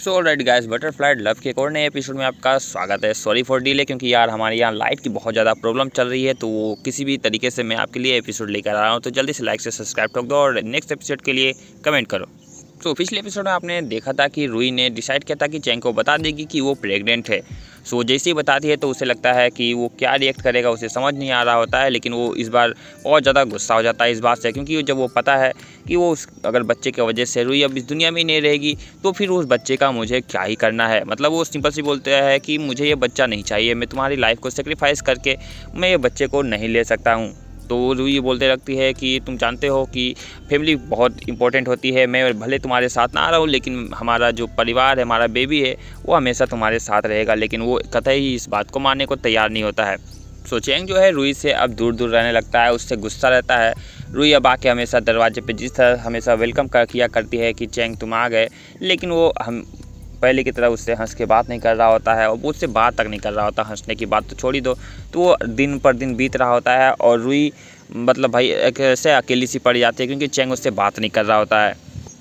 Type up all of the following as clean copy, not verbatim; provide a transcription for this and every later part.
सो right guys, butterfly love के एक और नए एपिसोड में आपका स्वागत है। सॉरी फॉर डिले, क्योंकि यार हमारे यहाँ लाइट की बहुत ज़्यादा प्रॉब्लम चल रही है, तो वो किसी भी तरीके से मैं आपके लिए एपिसोड लेकर आ रहा हूँ। तो जल्दी से लाइक से सब्सक्राइब ठोक दो और नेक्स्ट एपिसोड के लिए कमेंट करो। तो पिछले एपिसोड में आपने देखा था कि रूही ने डिसाइड किया था कि चैंग को बता देगी कि वो प्रेग्नेंट है। सो जैसे ही बताती है तो उसे लगता है कि वो क्या रिएक्ट करेगा उसे समझ नहीं आ रहा होता है, लेकिन वो इस बार बहुत ज़्यादा गुस्सा हो जाता है इस बात से, क्योंकि जब वो पता है कि वो अगर बच्चे की वजह से रूही अब इस दुनिया में ही नहीं रहेगी तो फिर उस बच्चे का मुझे क्या ही करना है। मतलब वो सिंपल सी बोलते हैं कि मुझे ये बच्चा नहीं चाहिए, मैं तुम्हारी लाइफ को सेक्रीफाइस करके मैं ये बच्चे को नहीं ले सकता हूँ। तो रूही ये बोलते लगती है कि तुम जानते हो कि फैमिली बहुत इंपॉर्टेंट होती है, मैं भले तुम्हारे साथ ना आ रहा हूँ लेकिन हमारा जो परिवार है, हमारा बेबी है, वो हमेशा तुम्हारे साथ रहेगा। लेकिन वो कतई ही इस बात को मानने को तैयार नहीं होता है। सो चैंग जो है रूही से अब दूर दूर रहने लगता है, उससे गुस्सा रहता है। रूही अब आके हमेशा दरवाजे पे जिस तरह हमेशा वेलकम किया करती है कि चैंग तुम आ गए, लेकिन वो हम पहले की तरह उससे हंस के बात नहीं कर रहा होता है और वो उससे बात तक नहीं कर रहा होता। हंसने की बात तो छोड़ ही दो। तो वो दिन पर दिन बीत रहा होता है और रूही मतलब भाई एक ऐसे अकेली सी पड़ जाती है, क्योंकि चैंग उससे बात नहीं कर रहा होता है।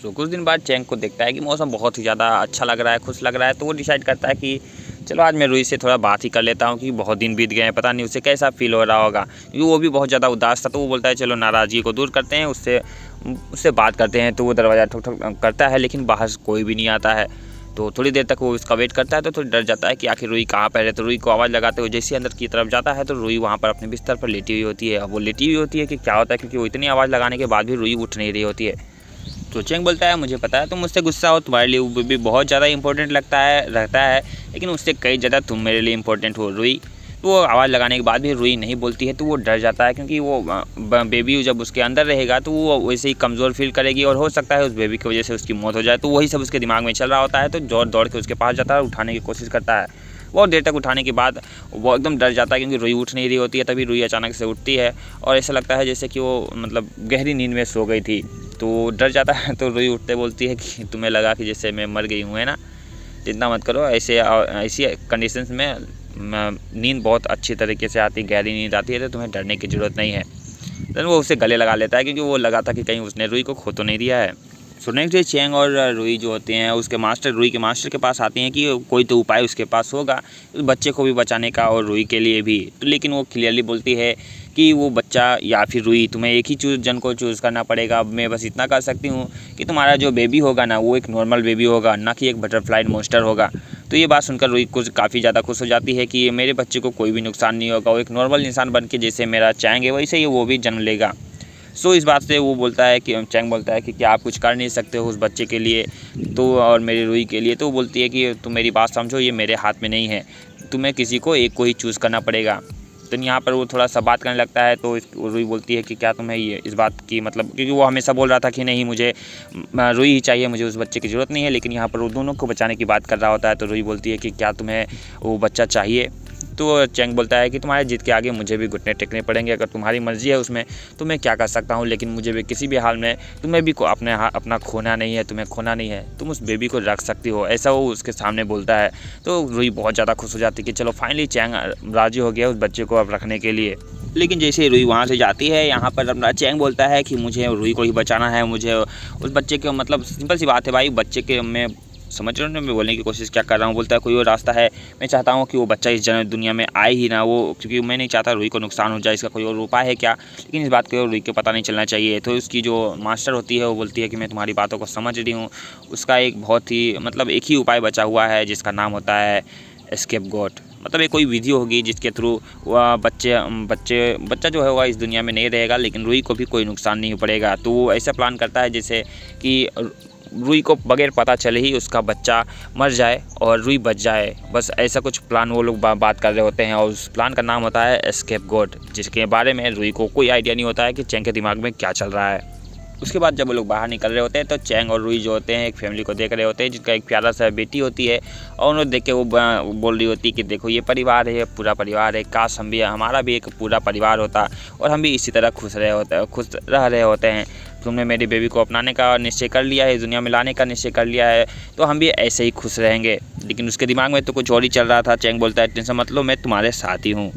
तो कुछ दिन बाद चैंग को देखता है कि मौसम बहुत ही ज़्यादा अच्छा लग रहा है, खुश लग रहा है। तो वो डिसाइड करता है कि चलो आज मैं रूही से थोड़ा बात ही कर लेता हूँ, कि बहुत दिन बीत गए हैं, पता नहीं उसे कैसा फील हो रहा होगा, क्योंकि वो भी बहुत ज़्यादा उदास था। तो वो बोलता है चलो नाराज़गी को दूर करते हैं, उससे बात करते हैं। तो वो दरवाज़ा ठोक ठोक करता है, लेकिन बाहर से कोई भी नहीं आता है। तो थोड़ी देर तक वो उसका वेट करता है, तो थोड़ी डर जाता है कि आखिर रूही कहाँ पर है। तो रूही को आवाज़ लगाते हुए जैसे अंदर की तरफ जाता है तो रूही वहाँ पर अपने बिस्तर पर लेटी हुई होती है। अब वो लेटी हुई होती है कि क्या होता है, क्योंकि वो इतनी आवाज़ लगाने के बाद भी रूही उठ नहीं रही होती है। तो चैंग बोलता है मुझे पता है तुम मुझसे गुस्सा हो, तुम्हारे लिए वो भी बहुत ज़्यादा इंपॉर्टेंट रहता है, लेकिन उससे कई ज़्यादा तुम मेरे लिए इंपॉर्टेंट हो रूही। तो वो आवाज़ लगाने के बाद भी रूही नहीं बोलती है, तो वो डर जाता है, क्योंकि वो बेबी जब उसके अंदर रहेगा तो वो वैसे ही कमज़ोर फील करेगी और हो सकता है उस बेबी की वजह से उसकी मौत हो जाए। तो वही सब उसके दिमाग में चल रहा होता है। तो दौड़ दौड़ के उसके पास जाता है और उठाने की कोशिश करता है। बहुत देर तक उठाने के बाद वो एकदम डर जाता है, क्योंकि रूही उठ नहीं रही होती है। तभी रूही अचानक से उठती है और ऐसा लगता है जैसे कि वो मतलब गहरी नींद में सो गई थी। तो डर जाता है। तो रूही उठते बोलती है कि तुम्हें लगा कि जैसे मैं मर गई हूँ, है ना, चिंता मत करो, ऐसी कंडीशंस में नींद बहुत अच्छी तरीके से आती, गहरी नींद आती है, तो तुम्हें डरने की ज़रूरत नहीं है। देन वो उसे गले लगा लेता है, क्योंकि वो लगा था कि कहीं उसने रूही को खो तो नहीं दिया है। सो नेक्स्ट डे चैंग और रूही जो होते हैं रूही के मास्टर के पास आते हैं कि कोई तो उपाय उसके पास होगा उस बच्चे को भी बचाने का और रूही के लिए भी। तो लेकिन वो क्लियरली बोलती है कि वो बच्चा या फिर रूही, तुम्हें एक ही जन को चूज़ करना पड़ेगा। अब मैं बस इतना कर सकती हूँ कि तुम्हारा जो बेबी होगा ना, वो एक नॉर्मल बेबी होगा, ना कि एक बटरफ्लाई मॉन्स्टर होगा। तो ये बात सुनकर रूही कुछ काफ़ी ज़्यादा खुश हो जाती है कि मेरे बच्चे को कोई भी नुकसान नहीं होगा, वो एक नॉर्मल इंसान बन के जैसे मेरा चैंग है वैसे ही वो भी जन्म लेगा। सो इस बात से वो बोलता है कि चैंग बोलता है कि क्या आप कुछ कर नहीं सकते हो उस बच्चे के लिए तो और मेरी रूही के लिए। तो वो बोलती है कि तुम मेरी बात समझो, ये मेरे हाथ में नहीं है, तुम्हें किसी को एक को ही चूज़ करना पड़ेगा। तो यहाँ पर वो थोड़ा सा बात करने लगता है। तो रूही बोलती है कि क्या तुम्हें ये इस बात की मतलब, क्योंकि वो हमेशा बोल रहा था कि नहीं मुझे रूही ही चाहिए, मुझे उस बच्चे की ज़रूरत नहीं है, लेकिन यहाँ पर वो दोनों को बचाने की बात कर रहा होता है। तो रूही बोलती है कि क्या तुम्हें वो बच्चा चाहिए। तो चैंग बोलता है कि तुम्हारे जिद के आगे मुझे भी घुटने टेकने पड़ेंगे, अगर तुम्हारी मर्जी है उसमें तो मैं क्या कर सकता हूँ, लेकिन मुझे भी किसी भी हाल में तुम्हें भी अपना खोना नहीं है, तुम्हें खोना नहीं है, तुम उस बेबी को रख सकती हो, ऐसा वो उसके सामने बोलता है। तो रूही बहुत ज़्यादा खुश हो जाती है कि चलो फाइनली चैंग राजी हो गया उस बच्चे को अब रखने के लिए। लेकिन जैसे रूही वहाँ से जाती है, यहाँ पर अपना चैंग बोलता है कि मुझे रूही को ही बचाना है, मुझे उस बच्चे के मतलब सिंपल सी बात है भाई, बच्चे के मैं समझ रहे हो ना मैं बोलने की कोशिश क्या कर रहा हूँ। बोलता है कोई और रास्ता है, मैं चाहता हूँ कि वो बच्चा इस दुनिया में आए ही ना, वो क्योंकि मैं नहीं चाहता रूही को नुकसान हो जाए, इसका कोई और उपाय है क्या। लेकिन इस बात को रूही को पता नहीं चलना चाहिए। तो उसकी जो मास्टर होती है वो बोलती है कि मैं तुम्हारी बातों को समझ रही हूँ, उसका एक बहुत ही मतलब एक ही उपाय बचा हुआ है जिसका नाम होता है एस्केप गोट। मतलब एक कोई विधि होगी जिसके थ्रू वह बच्चा जो होगा इस दुनिया में नहीं रहेगा, लेकिन रूही को भी कोई नुकसान नहीं पड़ेगा। तो वो ऐसा प्लान करता है जैसे कि रूही को बगैर पता चले ही उसका बच्चा मर जाए और रूही बच जाए, बस ऐसा कुछ प्लान वो लोग बात कर रहे होते हैं। और उस प्लान का नाम होता है एस्केप गोट, जिसके बारे में रूही को कोई आइडिया नहीं होता है कि चैंग के दिमाग में क्या चल रहा है। उसके बाद जब वो लोग बाहर निकल रहे होते हैं तो चैंग और रूही जो होते हैं एक फैमिली को देख रहे होते हैं, जिनका एक प्यारा सा बेटी होती है। और उन्हें देख के वो बोल रही होती है कि देखो ये परिवार है, पूरा परिवार है, काश हम भी हमारा भी एक पूरा परिवार होता और हम भी इसी तरह खुश रह रहे होते हैं। तुमने मेरी बेबी को अपनाने का निश्चय कर लिया है, इस दुनिया में लाने का निश्चय कर लिया है, तो हम भी ऐसे ही खुश रहेंगे। लेकिन उसके दिमाग में तो कुछ और ही चल रहा था। चैंग बोलता है टेंशन मत लो, मैं तुम्हारे साथ ही हूँ।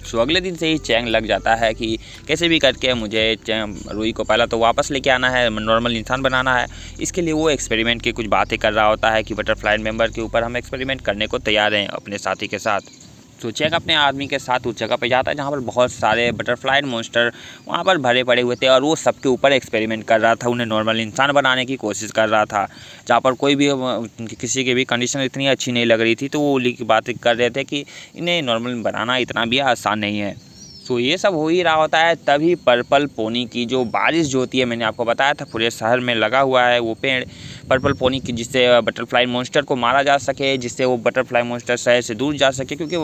सो अगले दिन से ही चैंग लग जाता है कि कैसे भी करके मुझे रुई को पहला तो वापस लेके आना है, नॉर्मल इंसान बनाना है। इसके लिए वो एक्सपेरिमेंट की कुछ बातें कर रहा होता है कि बटरफ्लाई मेंबर के ऊपर हम एक्सपेरिमेंट करने को तैयार हैं अपने साथी के साथ। तो चैंग अपने आदमी के साथ उस जगह पे जाता है जहाँ पर बहुत सारे बटरफ्लाई मॉन्स्टर वहाँ पर भरे पड़े हुए थे और वो सबके ऊपर एक्सपेरिमेंट कर रहा था, उन्हें नॉर्मल इंसान बनाने की कोशिश कर रहा था। जहाँ पर कोई भी किसी की भी कंडीशन इतनी अच्छी नहीं लग रही थी, तो वो उन्हीं की बातें कर रहे थे कि इन्हें नॉर्मल बनाना इतना भी आसान नहीं है। तो ये सब हो ही रहा होता है, तभी पर्पल पोनी की जो बारिश जो होती है, मैंने आपको बताया था पूरे शहर में लगा हुआ है वो पेड़ पर्पल पोनी की, जिससे बटरफ्लाई मॉन्स्टर को मारा जा सके, जिससे वो बटरफ्लाई मॉन्स्टर शहर से दूर जा सके। क्योंकि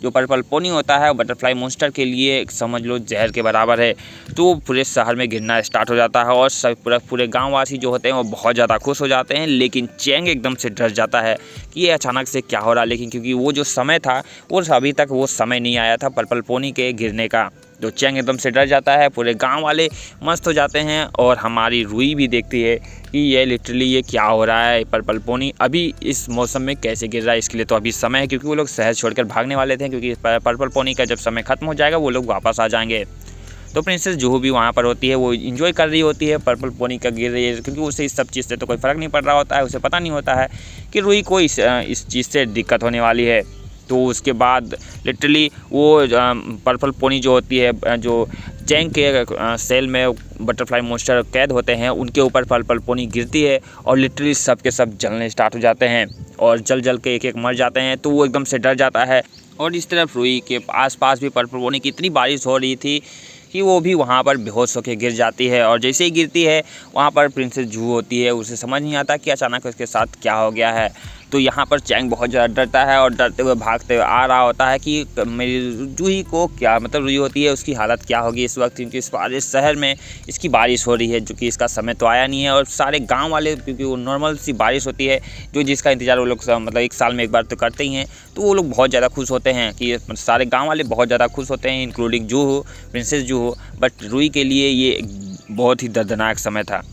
जो पर्पल पोनी होता है वो बटरफ्लाई मॉन्स्टर के लिए समझ लो जहर के बराबर है। तो वो पूरे शहर में गिरना स्टार्ट हो जाता है और सब पूरे गाँव वासी जो होते हैं वो बहुत ज़्यादा खुश हो जाते हैं। लेकिन चैंग एकदम से डर जाता है कि ये अचानक से क्या हो रहा है। लेकिन क्योंकि वो जो समय था वो अभी तक वो समय नहीं आया था पर्पल पोनी के गिरने का, तो चैंग एकदम से डर जाता है। पूरे गांव वाले मस्त हो जाते हैं और हमारी रुई भी देखती है कि ये लिटरली ये क्या हो रहा है, पर्पल पोनी अभी इस मौसम में कैसे गिर रहा है। इसके लिए तो अभी समय है, क्योंकि वो लोग शहर छोड़कर भागने वाले थे, क्योंकि पर्पल पोनी का जब समय खत्म हो जाएगा वो लोग वापस आ जाएंगे। तो प्रिंसेस जूहू भी वहाँ पर होती है, वो इन्जॉय कर रही होती है पर्पल पोनी का गिर रही है, क्योंकि उसे इस सब चीज़ से तो कोई फ़र्क नहीं पड़ रहा होता है। उसे पता नहीं होता है कि रुई को इस चीज़ से दिक्कत होने वाली है। तो उसके बाद लिटरली वो पर्पल पोनी जो होती है, जो चैंग के सेल में बटरफ्लाई मॉन्स्टर कैद होते हैं, उनके ऊपर पर्पल पोनी गिरती है और लिटरली सब के सब जलने स्टार्ट हो जाते हैं और जल के एक एक मर जाते हैं। तो वो एकदम से डर जाता है। और इस तरफ रुई के आसपास भी पर्पल पोनी की इतनी बारिश हो रही थी कि वो भी वहाँ पर बेहोश होकर गिर जाती है। और जैसे ही गिरती है वहाँ पर प्रिंसेस जूहू होती है, उसे समझ नहीं आता कि अचानक उसके साथ क्या हो गया है। तो यहाँ पर चैंग बहुत ज़्यादा डरता है और डरते हुए भागते हुए आ रहा होता है कि मेरी जूही को क्या मतलब रुई होती है उसकी हालत क्या होगी इस वक्त, क्योंकि इस सारे शहर में इसकी बारिश हो रही है, जो कि इसका समय तो आया नहीं है। और सारे गांव वाले, क्योंकि वो नॉर्मल सी बारिश होती है जो जिसका इंतज़ार वो लोग मतलब एक साल में एक बार तो करते ही हैं, तो वो लोग बहुत ज़्यादा खुश होते हैं कि सारे गाँव वाले बहुत ज़्यादा खुश होते हैं, including Juhu, princess Juhu. But रुई के लिए ये बहुत ही दर्दनाक समय था।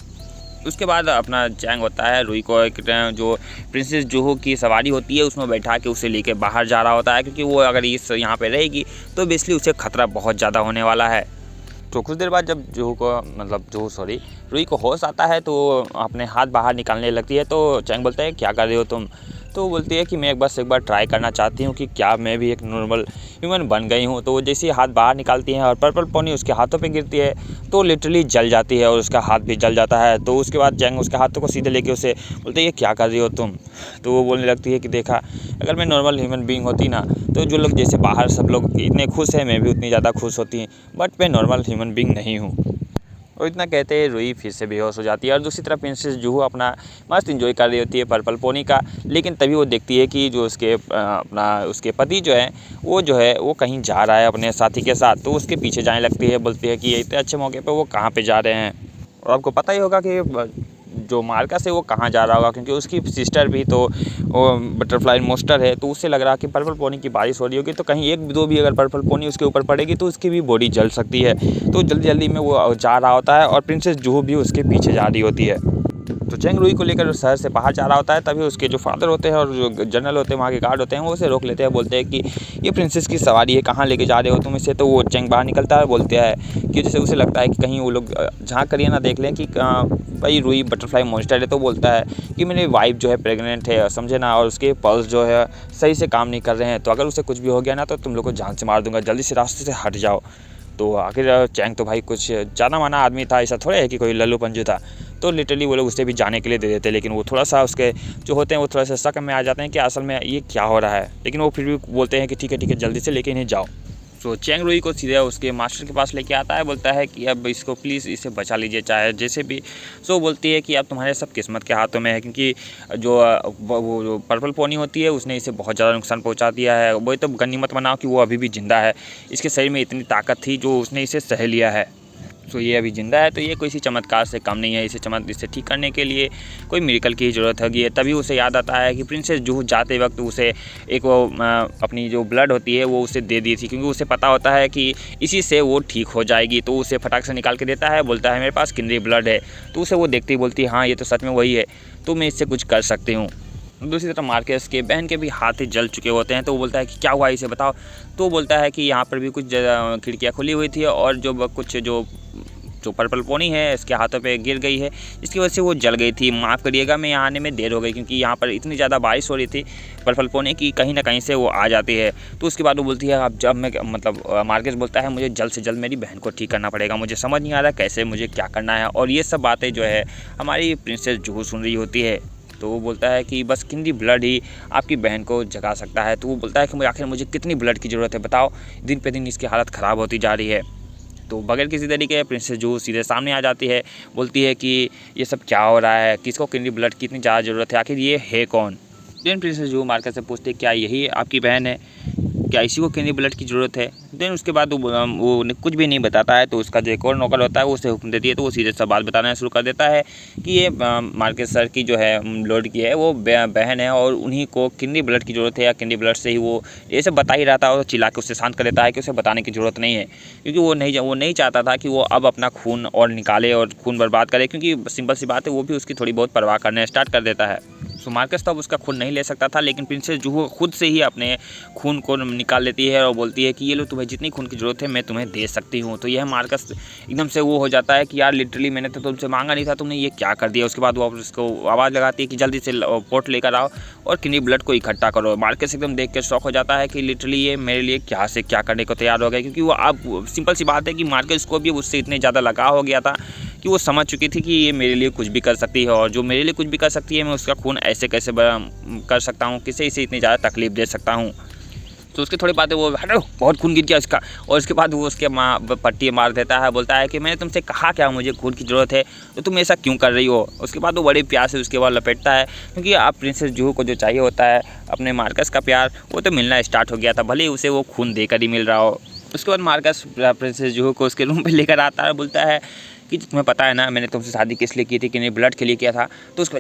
उसके बाद अपना चैंग होता है, रुई को एक जो प्रिंसेस जूहू की सवारी होती है उसमें बैठा के उसे लेके बाहर जा रहा होता है, क्योंकि वो अगर इस यहाँ पे रहेगी तो बेसिकली उसे खतरा बहुत ज़्यादा होने वाला है। तो कुछ देर बाद जब रुई को होश आता है तो अपने हाथ बाहर निकालने लगती है। तो चैंग बोलता है क्या कर रहे हो तुम? तो बोलती है कि मैं बस एक बार ट्राई करना चाहती हूँ कि क्या मैं भी एक नॉर्मल ह्यूमन बन गई हूँ। तो वो जैसे ही हाथ बाहर निकालती है और पर्पल पोनी उसके हाथों पे गिरती है तो लिटरली जल जाती है और उसका हाथ भी जल जाता है। तो उसके बाद चैंग उसके हाथों को सीधे लेके उसे बोलते है ये क्या कर रही हो तुम? तो वो बोलने लगती है कि देखा, अगर मैं नॉर्मल ह्यूमन बीइंग होती ना तो जो लोग जैसे बाहर सब लोग इतने खुश हैं मैं भी उतनी ज़्यादा खुश होती, बट मैं नॉर्मल ह्यूमन बीइंग नहीं हूँ। और इतना कहते हैं रुई फिर से बेहोश हो जाती है। और दूसरी तरफ प्रिंसेस जूहू अपना मस्त एंजॉय कर रही होती है पर्पल पोनी का। लेकिन तभी वो देखती है कि जो उसके पति जो है वो कहीं जा रहा है अपने साथी के साथ। तो उसके पीछे जाने लगती है, बोलती है कि ये इतने अच्छे मौके पे वो कहाँ पे जा रहे हैं। और आपको पता ही होगा कि जो मार्कस है वो कहाँ जा रहा होगा, क्योंकि उसकी सिस्टर भी तो वो बटरफ्लाई मॉन्स्टर है। तो उससे लग रहा कि पर्पल पोनी की बारिश हो रही होगी, तो कहीं एक दो भी अगर पर्पल पोनी उसके ऊपर पड़ेगी तो उसकी भी बॉडी जल सकती है। तो जल्दी में वो जा रहा होता है और प्रिंसेस जूहू भी उसके पीछे जा रही होती है। तो चैंग रुई को लेकर शहर से बाहर जा रहा होता है। तभी उसके जो फादर होते हैं और जो जनरल होते हैं वहाँ के गार्ड होते हैं वो उसे रोक लेते हैं, बोलते हैं कि ये प्रिंसेस की सवारी है, कहाँ लेके जा रहे हो तुम इसे? तो वो चैंग बाहर निकलता है, बोलते हैं कि जैसे उसे लगता है कि कहीं वो लोग झाँक करिए ना देख लें कि भाई रुई बटरफ्लाई मॉन्स्टर है। तो बोलता है कि मेरी वाइफ जो है प्रेग्नेंट है, समझे ना, और उसके पल्स जो है सही से काम नहीं कर रहे हैं, तो अगर उसे कुछ भी हो गया ना तो तुम लोग को जान से मार दूंगा, जल्दी से रास्ते से हट जाओ। तो आखिर चैंग तो भाई कुछ जाना माना आदमी था, ऐसा थोड़ा है कि कोई लल्लू पंजू था। तो लिटरली वो लोग उसे भी जाने के लिए दे देते, लेकिन वो थोड़ा सा उसके जो होते हैं वो थोड़ा सा शक में आ जाते हैं कि असल में ये क्या हो रहा है। लेकिन वो फिर भी बोलते हैं कि ठीक है जल्दी से लेके इन्हें जाओ। तो चैंग रुई को सीधे उसके मास्टर के पास लेके आता है, बोलता है कि अब इसको प्लीज़ इसे बचा लीजिए चाहे जैसे भी। सो बोलती है कि अब तुम्हारे सब किस्मत के हाथों में है, क्योंकि जो पर्पल पोनी होती है उसने इसे बहुत ज़्यादा नुकसान पहुंचा दिया है। वो तो गनीमत बनाओ कि वो अभी भी ज़िंदा है, इसके शरीर में इतनी ताकत थी जो उसने इसे सह लिया है। तो ये अभी ज़िंदा है, तो ये कोई सी चमत्कार से कम नहीं है। इसे ठीक करने के लिए कोई मिरेकल की ज़रूरत होगी। तभी उसे याद आता है कि प्रिंसेस जूहू जाते वक्त उसे एक अपनी जो ब्लड होती है वो उसे दे दी थी, क्योंकि उसे पता होता है कि इसी से वो ठीक हो जाएगी। तो उसे फटाक से निकाल के देता है, बोलता है मेरे पास किनरी ब्लड है। तो उसे वो देखती बोलती है हाँ ये तो सच में वही है, तो मैं इससे कुछ कर सकती हूँ। दूसरी तरफ मार्केस के बहन के भी हाथ जल चुके होते हैं। तो वो बोलता है कि क्या हुआ इसे बताओ। तो वो बोलता है कि यहाँ पर भी कुछ खिड़कियाँ खुली हुई थी और कुछ जो पर्पल पोनी है इसके हाथों पे गिर गई है, इसकी वजह से वो जल गई थी। माफ़ करिएगा मैं यहाँ आने में देर हो गई क्योंकि यहाँ पर इतनी ज़्यादा बारिश हो रही थी पर्पल पोनी की, कहीं ना कहीं से वो आ जाती है। तो उसके बाद वो बोलती है अब जब मैं मार्केस बोलता है मुझे जल्द से जल्द मेरी बहन को ठीक करना पड़ेगा, मुझे समझ नहीं आ रहा कैसे मुझे क्या करना है। और ये सब बातें जो है हमारी प्रिंसेस जूहू सुन रही होती है। तो वो बोलता है कि बस किंदी ब्लड ही आपकी बहन को जगा सकता है। तो वो बोलता है कि आखिर मुझे कितनी ब्लड की ज़रूरत है बताओ, दिन पे दिन इसकी हालत ख़राब होती जा रही है। तो बगैर किसी तरीके प्रिंसेस जूहू सीधे सामने आ जाती है, बोलती है कि ये सब क्या हो रहा है, किसको कितनी ब्लड की इतनी ज़्यादा ज़रूरत है, आखिर ये है कौन। देन प्रिंसेस जूहू मार्केस से पूछती है क्या यही आपकी बहन है, क्या इसी को कितनी ब्लड की ज़रूरत है। देन उसके बाद वो कुछ भी नहीं बताता है। तो उसका जो एक और नौकर होता है वो उसे हुक्म देती है। तो वो सीधे सब बात बताना शुरू कर देता है कि ये मार्केस सर की जो है लॉर्ड की है वो बहन है और उन्हीं को कितनी ब्लड की ज़रूरत है या कितनी ब्लड से ही वो ये सब बता ही रहा था। और चिल्ला के उससे शांत कर देता है कि उसे बताने की ज़रूरत नहीं है, क्योंकि वो नहीं चाहता था कि वो अब अपना खून और निकाले और खून बर्बाद करे, क्योंकि सिंपल सी बात है वो भी उसकी थोड़ी बहुत परवाह करने स्टार्ट कर देता है। सो मार्केस तो अब उसका खून नहीं ले सकता था, लेकिन प्रिंसेस जूहू खुद से ही अपने खून को निकाल लेती है और बोलती है कि ये लो तुम्हें जितनी खून की ज़रूरत है मैं तुम्हें दे सकती हूँ। तो यह मार्केस एकदम से वो हो जाता है कि यार लिटरली मैंने तो तुमसे मांगा नहीं था, तुमने ये क्या कर दिया। उसके बाद वो उसको आवाज़ लगाती है कि जल्दी से पोर्ट लेकर आओ और किन्नी ब्लड को इकट्ठा करो। मार्केस एकदम देख कर शौक हो जाता है कि लिटरली ये मेरे लिए क्या से क्या करने को तैयार हो गया, क्योंकि वो अब सिंपल सी बात है कि मार्केस को भी उससे इतने ज़्यादा लगाव हो गया था कि वो समझ चुकी थी कि ये मेरे लिए कुछ भी कर सकती है और जो मेरे लिए कुछ भी कर सकती है मैं उसका खून ऐसे कैसे कर सकता हूँ, किसे इसे इतनी ज़्यादा तकलीफ दे सकता हूँ। तो उसकी थोड़ी बातें वो हटो बहुत खून गिर गया इसका। और उसके बाद वो उसके पट्टी मार देता है, बोलता है कि मैंने तुमसे कहा क्या मुझे खून की ज़रूरत है, तो तुम ऐसा क्यों कर रही हो। उसके बाद वो बड़े प्यार से उसके बाद लपेटता है, क्योंकि आप प्रिंसेस जूहू को जो चाहिए होता है अपने मार्केस का प्यार वो तो मिलना स्टार्ट हो गया था, भले ही उसे वो खून देकर ही मिल रहा हो। उसके बाद मार्केस प्रिंसेस जूहू को उसके रूम पे लेकर आता है और बोलता है कि तुम्हें पता है ना मैंने तुमसे शादी किस लिए की थी, कि नहीं ब्लड के लिए किया था। तो उसको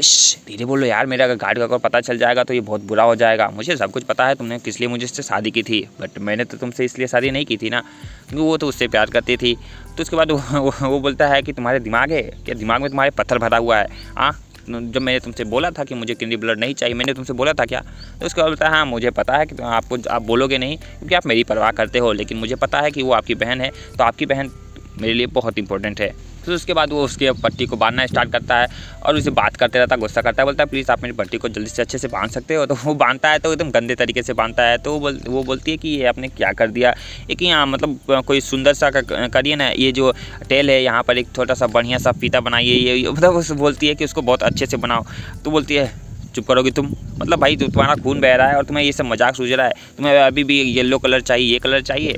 धीरे बोलो यार, मेरा अगर गार्ड का अगर पता चल जाएगा तो ये बहुत बुरा हो जाएगा। मुझे सब कुछ पता है तुमने किस लिए मुझे इससे शादी की थी, बट मैंने तो तुमसे इसलिए शादी नहीं की थी ना, क्योंकि वो तो उससे प्यार करती थी। तो उसके बाद वो बोलता है कि तुम्हारे दिमाग है क्या, दिमाग में तुम्हारे पत्थर भरा हुआ है। हाँ, जब मैंने तुमसे बोला था कि मुझे किडनी ब्लड नहीं चाहिए, मैंने तुमसे बोला था क्या। तो उसके बाद बोलता है हाँ मुझे पता है कि आप बोलोगे नहीं क्योंकि आप मेरी परवाह करते हो, लेकिन मुझे पता है कि वो आपकी बहन है, तो आपकी बहन मेरे लिए बहुत इंपॉर्टेंट है। फिर उसके बाद वो उसके पट्टी को बांधना स्टार्ट करता है और उसे बात करते रहता है, गुस्सा करता है, बोलता है प्लीज़ आप मेरी पट्टी को जल्दी से अच्छे से बांध सकते हो। तो वो बांधता है तो एकदम गंदे तरीके से बांधता है। तो वो बोलती है कि ये आपने क्या कर दिया, एक यहाँ मतलब कोई सुंदर सा करिए ना, ये जो टेल है यहाँ पर एक छोटा सा बढ़िया सा फीता बनाइए, ये मतलब उस बोलती है कि उसको बहुत अच्छे से बनाओ। तो बोलती है चुप करोगी तुम, मतलब भाई तुम्हारा खून बह रहा है और तुम्हें ये सब मजाक सूझ रहा है, तुम्हें अभी भी येलो कलर चाहिए, ये कलर चाहिए।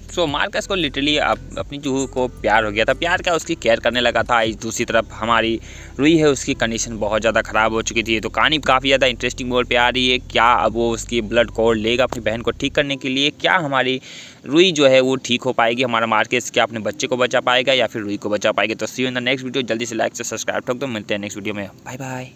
सो मार्कस को लिटरली अपनी जूहू को प्यार हो गया था, प्यार क्या उसकी केयर करने लगा था। दूसरी तरफ हमारी रुई है, उसकी कंडीशन बहुत ज़्यादा ख़राब हो चुकी थी। तो कहानी काफ़ी ज़्यादा इंटरेस्टिंग मोड पे आ रही है। क्या अब वो उसकी ब्लड कोड लेगा अपनी बहन को ठीक करने के लिए, क्या हमारी रुई जो है वो ठीक हो पाएगी, हमारा मार्कस क्या अपने बच्चे को बचा पाएगा या फिर रुई को बचा पाएगा। तो see you in the next video, जल्दी से लाइक से सब्सक्राइब ठोक दो, मिलते हैं नेक्स्ट वीडियो में, बाय बाय।